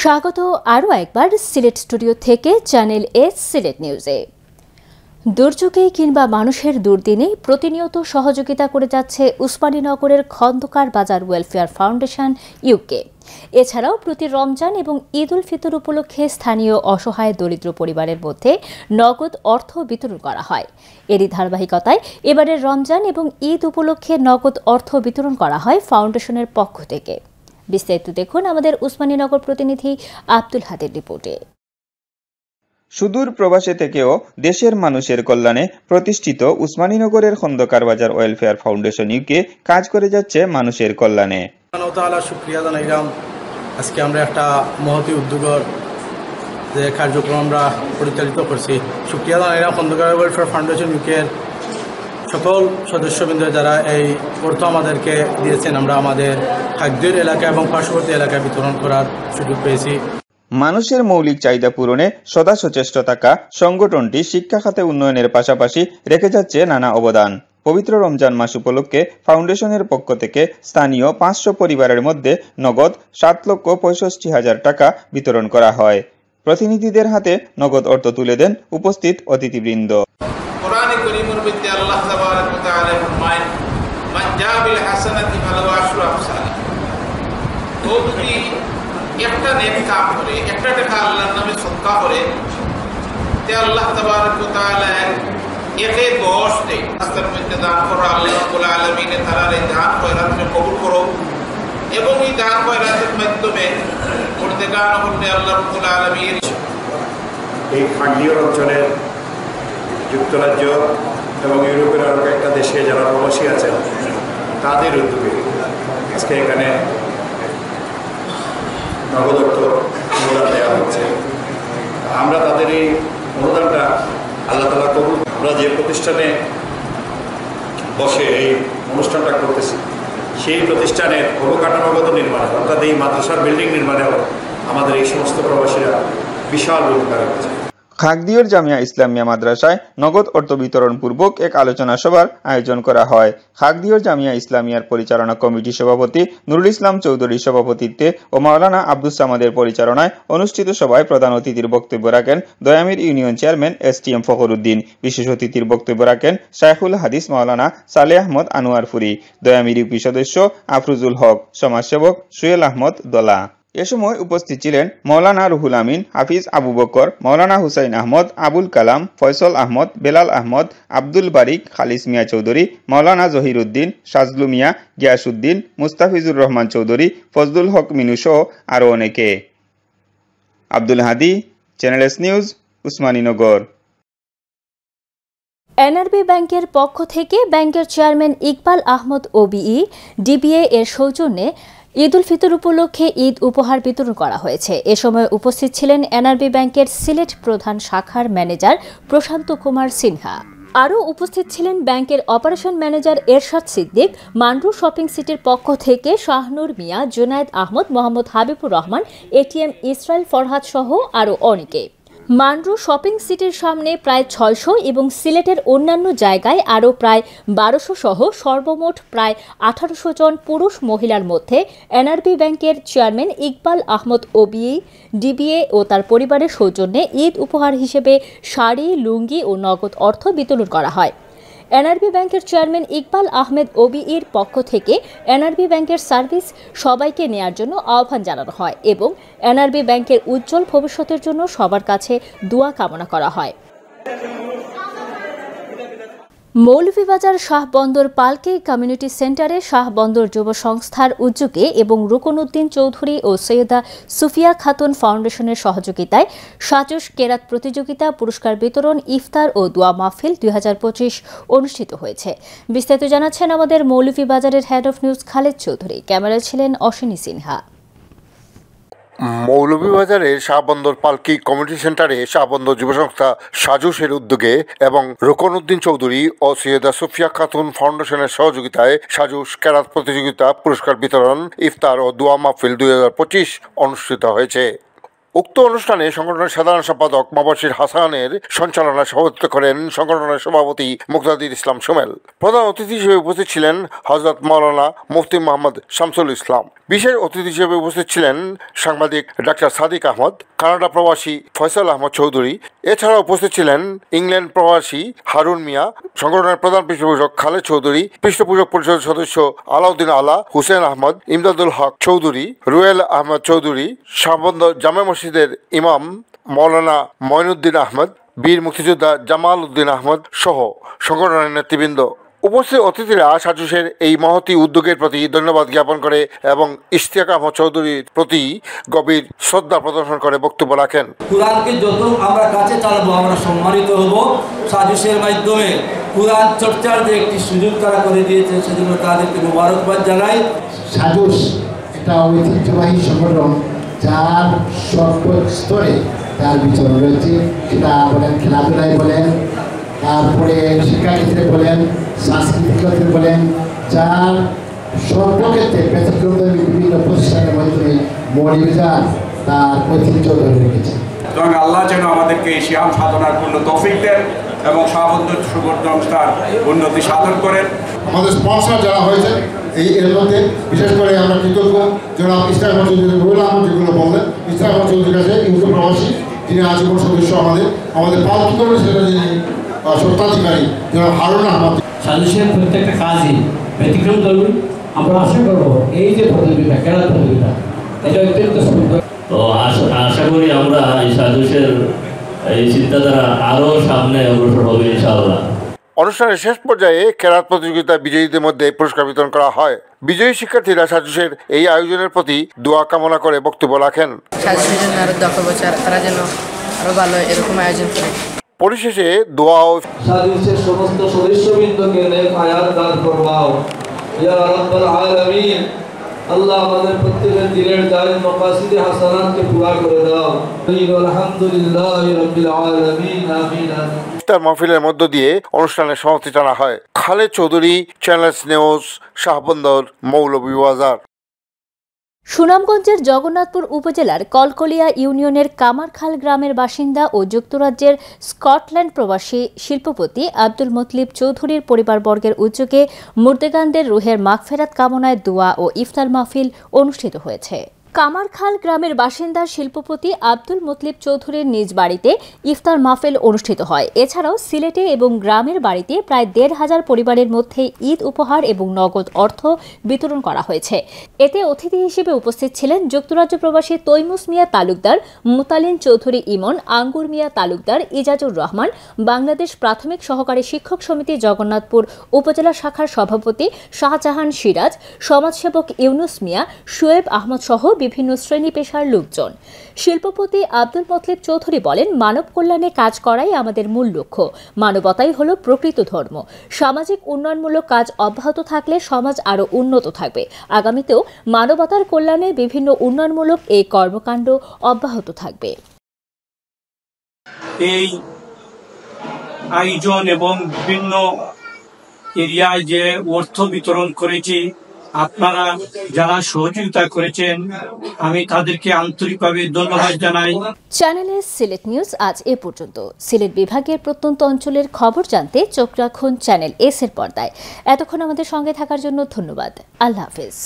স্বাগত আরও একবার সিলেট স্টুডিও থেকে চ্যানেল এস সিলেট নিউজে। দুর্যোগে কিংবা মানুষের দুর্দিনে প্রতিনিয়ত সহযোগিতা করে যাচ্ছে উসমানীনগরের খন্দকার বাজার ওয়েলফেয়ার ফাউন্ডেশন ইউকে। এছাড়াও প্রতি রমজান এবং ঈদ উল ফিতর উপলক্ষে স্থানীয় অসহায় দরিদ্র পরিবারের মধ্যে নগদ অর্থ বিতরণ করা হয়। এরই ধারাবাহিকতায় এবারের রমজান এবং ঈদ উপলক্ষে নগদ অর্থ বিতরণ করা হয় ফাউন্ডেশনের পক্ষ থেকে। বিস্তারিত দেখুন আমাদের উসমানীনগর প্রতিনিধি আব্দুল হাদির রিপোর্টে। সুদূর প্রবাসে থেকেও দেশের মানুষের কল্যাণে প্রতিষ্ঠিত উসমানীনগরের খন্দকার বাজার ওয়েলফেয়ার ফাউন্ডেশন ইউকে কাজ করে যাচ্ছে মানুষের কল্যাণে। শুক্রিয়া জানাইলাম। আজকে আমরা একটা মহতি উদ্যোগের যে কার্যক্রম আমরা পরিচালিত করছি, শুক্রিয়া জানাইলাম খন্দকার ওয়েলফেয়ার ফাউন্ডেশন ইউকের সকল সদস্যবৃন্দ যারা এই অর্থ আমাদেরকে দিয়েছেন। আমরা আমাদের খাদ্যের এলাকা এবং পার্শ্ববর্তী এলাকায় বিতরণ করার সুযোগ পেয়েছি। মানুষের মৌলিক চাহিদা পূরণে সদা সচেষ্ট থাকা সংগঠনটি শিক্ষা খাতে উন্নয়নের পাশাপাশি রেখে যাচ্ছে নানা অবদান। পবিত্র রমজান মাস উপলক্ষে ফাউন্ডেশনের পক্ষ থেকে স্থানীয় 500 পরিবারের মধ্যে নগদ 7,65,000 টাকা বিতরণ করা হয়। প্রতিনিধিদের হাতে নগদ অর্থ তুলে দেন উপস্থিত অতিথিবৃন্দ। কোরআনে কারীমের মধ্যে আল্লাহ তাবারক ওয়া তাআলা ফরমায়, মান জা বিল হাসানাতি ফালাহু আশরু আমসালিহা। তো যদি একটা নেক কাজ করে, একটা টাকা আল্লাহর নামে সদকা করে, তে আল্লাহ তাবারক ওয়া তাআলা একে 10 দেয়। রাস্তার মধ্যে দান করো, আল্লাহ রাব্বুল আলামিনের তাআলার এই দান খয়রাতকে কবুল করো এবং এই দান খয়রাতের মাধ্যমে পরদেগান হতে আল্লাহ রাব্বুল আলামিন এই খান্ডীয় অঞ্চলের যুক্তরাজ্য এবং ইউরোপের আরও কয়েকটা দেশে যারা প্রবাসী আছেন তাদের উদ্যোগে আজকে এখানে নগদ অর্থ অনুদান দেওয়া হচ্ছে। আমরা তাদের এই অনুদানটা আল্লাহ তাআলা কবুল। আমরা যে প্রতিষ্ঠানে বসে এই অনুষ্ঠানটা করতেছি সেই প্রতিষ্ঠানের অবকাঠামোগত নির্মাণে, অর্থাৎ এই মাদ্রাসার বিল্ডিং নির্মাণেও আমাদের এই সমস্ত প্রবাসীরা বিশাল ভূমিকা রেখেছে। খাগদিয়র জামিয়া ইসলামিয়া মাদ্রাসায় নগদ অর্থ বিতরণ পূর্বক এক আলোচনা সভার আয়োজন করা হয়। খাগদিয়র জামিয়া ইসলামিয়ার পরিচালনা কমিটির সভাপতি নুরুল ইসলাম চৌধুরীর সভাপতিত্বে ও মাওলানা আব্দুস সামাদের পরিচালনায় অনুষ্ঠিত সভায় প্রধান অতিথির বক্তব্য রাখেন দয়ামির ইউনিয়ন চেয়ারম্যান STM ফখরুদ্দিন। বিশেষ অতিথির বক্তব্য রাখেন শাইখুল হাদিস মাওলানা সালেহ আহমদ আনোয়ার ফুরি, দয়ামির ইউপি সদস্য আফরুজুল হক, সমাজসেবক সুয়েল আহমদ দোলা। এ সময় উপস্থিত ছিলেন মাওলানা রুহুল আমিন, হাফিজ আবু বকর, মাওলানা হুসাইন আহমদ, আবুল কালাম, ফয়সল আহমদ, বেলাল আহমদ, আব্দুল বারিক, খালিস মিয়া চৌধুরী, মাওলানা জহিরুদ্দিন, সাজলু মিয়া, গিয়াসউদ্দিন, মুস্তাফিজুর রহমান চৌধুরী, ফজলুল হক মিনু সহ আরও অনেকে। Abdul Hadi, channel S news, Osmaninagar. NRB ব্যাংকের পক্ষ থেকে ব্যাংকের chairman Iqbal Ahmed OBE DBA এর সৌজন্যে ঈদ উল ফিতর উপলক্ষে ঈদ উপহার বিতরণ করা হয়েছে। এ সময় উপস্থিত ছিলেন এনআরবি ব্যাংকের সিলেট প্রধান শাখার ম্যানেজার প্রশান্ত কুমার সিনহা। আরও উপস্থিত ছিলেন ব্যাংকের অপারেশন ম্যানেজার এরশাদ সিদ্দিক, মান্ডু শপিং সিটির পক্ষ থেকে শাহনুর মিয়া, জুনায়েদ আহমদ, মোহাম্মদ হাবিবুর রহমান, ATM ইসরাইল ফরহাদ সহ আরও অনেকে। মান্ডু শপিং সিটির সামনে প্রায় 600 এবং সিলেটের অন্যান্য জায়গায় আরও প্রায় 1200 সহ সর্বমোট প্রায় 1800 জন পুরুষ মহিলার মধ্যে এনআরবি ব্যাংকের chairman Iqbal Ahmed OBE DBA ও তার পরিবারের সৌজন্যে ঈদ উপহার হিসেবে শাড়ি, লুঙ্গি ও নগদ অর্থ বিতরণ করা হয়। এনআরবি ব্যাংকের চেয়ারম্যান ইকবাল আহমেদ OBEর পক্ষ থেকে এনআরবি ব্যাংকের সার্ভিস সবাইকে নেয়ার জন্য আহ্বান জানানো হয় এবং এনআরবি ব্যাংকের উজ্জ্বল ভবিষ্যতের জন্য সবার কাছে দোয়া কামনা করা হয়। মৌলভীবাজার শাহবন্দর পালকে কমিউনিটি সেন্টারে শাহবন্দর যুব সংস্থার উদ্যোগে এবং রুকনউদ্দিন চৌধুরী ও সৈয়দা সুফিয়া খাতুন ফাউন্ডেশনের সহযোগিতায় সাজস কেরাত প্রতিযোগিতা, পুরস্কার বিতরণ, ইফতার ও দোয়া মাহফিল 2025 অনুষ্ঠিত হয়েছে। বিস্তারিত জানাচ্ছেন আমাদের মৌলভীবাজারের head of news Khaled Chowdhury. ক্যামেরায় ছিলেন অশ্বিনী সিনহা। মৌলভীবাজারের শাহবন্দর পালকি কমিউনিটি সেন্টারে শাহবন্দর যুব সংস্থা সাজুসের উদ্যোগে এবং রুকনউদ্দিন চৌধুরী ও সৈয়দা সুফিয়া খাতুন ফাউন্ডেশনের সহযোগিতায় সাজুস কেরাত প্রতিযোগিতা, পুরস্কার বিতরণ, ইফতার ও দোয়া মাহফিল 2025 অনুষ্ঠিত হয়েছে। উক্ত অনুষ্ঠানে সংগঠনের সাধারণ সম্পাদক মুবাশির হাসানের সঞ্চালনায় সভাপতিত্ব করেন সংগঠনের সভাপতি মুকতাদির ইসলাম সুমেল। প্রধান অতিথি হিসেবে উপস্থিত ছিলেন হযরত মাওলানা মুফতি মোহাম্মদ শামসুল ইসলাম। বিশেষ অতিথি হিসেবে উপস্থিত ছিলেন সাংবাদিক ডাক্তার সাদিক আহমদ, কানাডা প্রবাসী ফয়সাল আহমদ চৌধুরী। এছাড়া উপস্থিত ছিলেন ইংল্যান্ড প্রবাসী হারুন মিয়া, সংগঠনের প্রধান পৃষ্ঠপোষক খালেদ চৌধুরী, পৃষ্ঠপোষক পরিষদের সদস্য আলাউদ্দিন আলা, হুসেন আহমদ, ইমদাদুল হক চৌধুরী, রুয়েল আহমদ চৌধুরী, শাহবন্দর জামে মসজিদের ইমাম মাওলানা মঈনুদ্দিন আহমদ, বীর মুক্তিযোদ্ধা জামাল উদ্দিন আহমদ সহ সংগঠনের নেতৃবৃন্দ। উপস্থিত অতিথিরা সাজুসের এই মহতী উদ্যোগের প্রতি ধন্যবাদ জ্ঞাপন করে এবং ইশতিয়াক আহমদ চৌধুরীর প্রতি গভীর শ্রদ্ধা প্রদর্শন করে বক্তব্য রাখেন। কুরআনকে যত আমরা কাছে চালাবো আমরা সম্মানিত হব। সাজুসের মাধ্যমে কুরআন চর্চার যে একটি সুযোগ তারা করে দিয়েছে, সেজন্য তাদেরকে মোবারকবাদ জানাই। সাজুস একটা ঐতিহ্যবাহী সংগঠন যার সর্বস্তরে তার বিচরণ রয়েছে, সেটা বলেন খেলাধুলায় বলেন, তারপরে শিক্ষাক্ষেত্রে বলেন, সাংস্কৃতিক ক্ষেত্রে বলেন, যার সর্বক্ষেত্রে ব্যতিক্রমী বিভিন্ন প্রতিষ্ঠানের মাধ্যমে মৌলভীবাজার তার ঐতিহ্য ধরে রেখেছে। এবং আল্লাহ যেন আমাদেরকে এই শ্যাম সাধনার পূর্ণ তৌফিক দেন এবং শাহবন্দর সংস্থার উন্নতি সাধন করেন। আমাদের স্পন্সর যারা হয়েছে এর মধ্যে বিশেষ করে আমরা কৃতজ্ঞ জনাব ইশতিয়াক আহমদ চৌধুরী, রুহুল আহমদ যেগুলো বললেন, ইশতিয়াক আহমদ চৌধুরীর কাছে ইউরোপ প্রবাসী, তিনি আজীবন সদস্য আমাদের পালকি করবেন সেটা যিনি সত্ত্বাধিকারী জনাব হারুন আহমদ। সাজুসের প্রত্যেকটা কাজই ব্যতিক্রম ধরুন। আমরা আশা করবো এই যে প্রতিযোগিতা, খেলার প্রতিযোগিতা, এটা অত্যন্ত সুন্দর। তো আশা করি আমরা এই সাজুসের এই চিন্তাধারা আরও সামনে অগ্রসর হবে ইনশাআল্লাহ। অনুষ্ঠানের শেষ পর্যায়ে কেরাত প্রতিযোগিতা বিজয়ীদের মধ্যে পুরস্কার বিতরণ করা হয়। বিজয়ী শিক্ষার্থীরা সাজুসের এই আয়োজনের প্রতি দোয়া কামনা করে বক্তব্য রাখেন। সাজুসের জন্য আরো দোয়া করবো, তারা যেন আরো ভালো এরকম আয়োজন করে। পরিশেষে দোয়া ও সাজুসের সমস্ত সদস্যবৃন্দকে নেক হায়াত দান ফরমাও ইয়া রাব্বাল আলামিন। আল্লাহ আমাদের প্রত্যেকের দিনের জায়েজ মাকাসিদে হাসানাতকে পুরা করে দাও। আলহামদুলিল্লাহি রাব্বিল আলামিন, আমিন। ইফতার মাহফিলের মধ্য দিয়ে অনুষ্ঠানের সমাপ্তি টানা হয়। Khaled Chowdhury, channel S news, Shahbandar, Moulvibazar. সুনামগঞ্জের জগন্নাথপুর উপজেলার কলকলিয়া ইউনিয়নের কামারখাল গ্রামের বাসিন্দা ও যুক্তরাজ্যের স্কটল্যান্ড প্রবাসী শিল্পপতি আব্দুল মতলিব চৌধুরীর পরিবারবর্গের উদ্যোগে মুর্দেগানদের রুহের মাগফেরাত কামনায় দোয়া ও ইফতার মাহফিল অনুষ্ঠিত হয়েছে। কামারখাল গ্রামের বাসিন্দা শিল্পপতি আব্দুল মতলিব চৌধুরীর নিজ বাড়িতে ইফতার মাহফিল অনুষ্ঠিত হয়। এছাড়াও সিলেটে এবং গ্রামের বাড়িতে প্রায় ১৫০০ পরিবারের মধ্যে ঈদ উপহার এবং নগদ অর্থ বিতরণ করা হয়েছে। এতে অতিথি হিসেবে উপস্থিত ছিলেন যুক্তরাজ্য প্রবাসী তৈমুস মিয়া তালুকদার, মুতালিন চৌধুরী ইমন, আঙ্গুর মিয়া তালুকদার, ইজাজুর রহমান, বাংলাদেশ প্রাথমিক সহকারী শিক্ষক সমিতি জগন্নাথপুর উপজেলা শাখার সভাপতি শাহজাহান সিরাজ, সমাজসেবক ইউনুস মিয়া, শোয়েব আহমদ সহ বিভিন্ন শ্রেণী পেশার লোকজন। শিল্পপতি আব্দুল মতলিব চৌধুরী বলেন, মানব কল্যাণে কাজ করাই আমাদের মূল লক্ষ্য। মানবতাই হলো প্রকৃত ধর্ম। সামাজিক উন্নয়নমূলক কাজ অব্যাহত থাকলে সমাজ আরও উন্নত থাকবে। আগামীতেও মানবতার কল্যাণে বিভিন্ন উন্নয়নমূলক এই কর্মকাণ্ড অব্যাহত থাকবে। এই আয়োজন এবং বিভিন্ন এরিয়ায় যে অর্থ বিতরণ করেছি, আপনারা যারা সহযোগিতা করেছেন, আমি তাদেরকে আন্তরিকভাবে ধন্যবাদ জানাই। চ্যানেলে সিলেট নিউজ আজ এ পর্যন্ত। সিলেট বিভাগের প্রত্যন্ত অঞ্চলের খবর জানতে চোখ রাখুন চ্যানেল এস এর পর্দায়। এতক্ষণ আমাদের সঙ্গে থাকার জন্য ধন্যবাদ। আল্লাহ হাফেজ।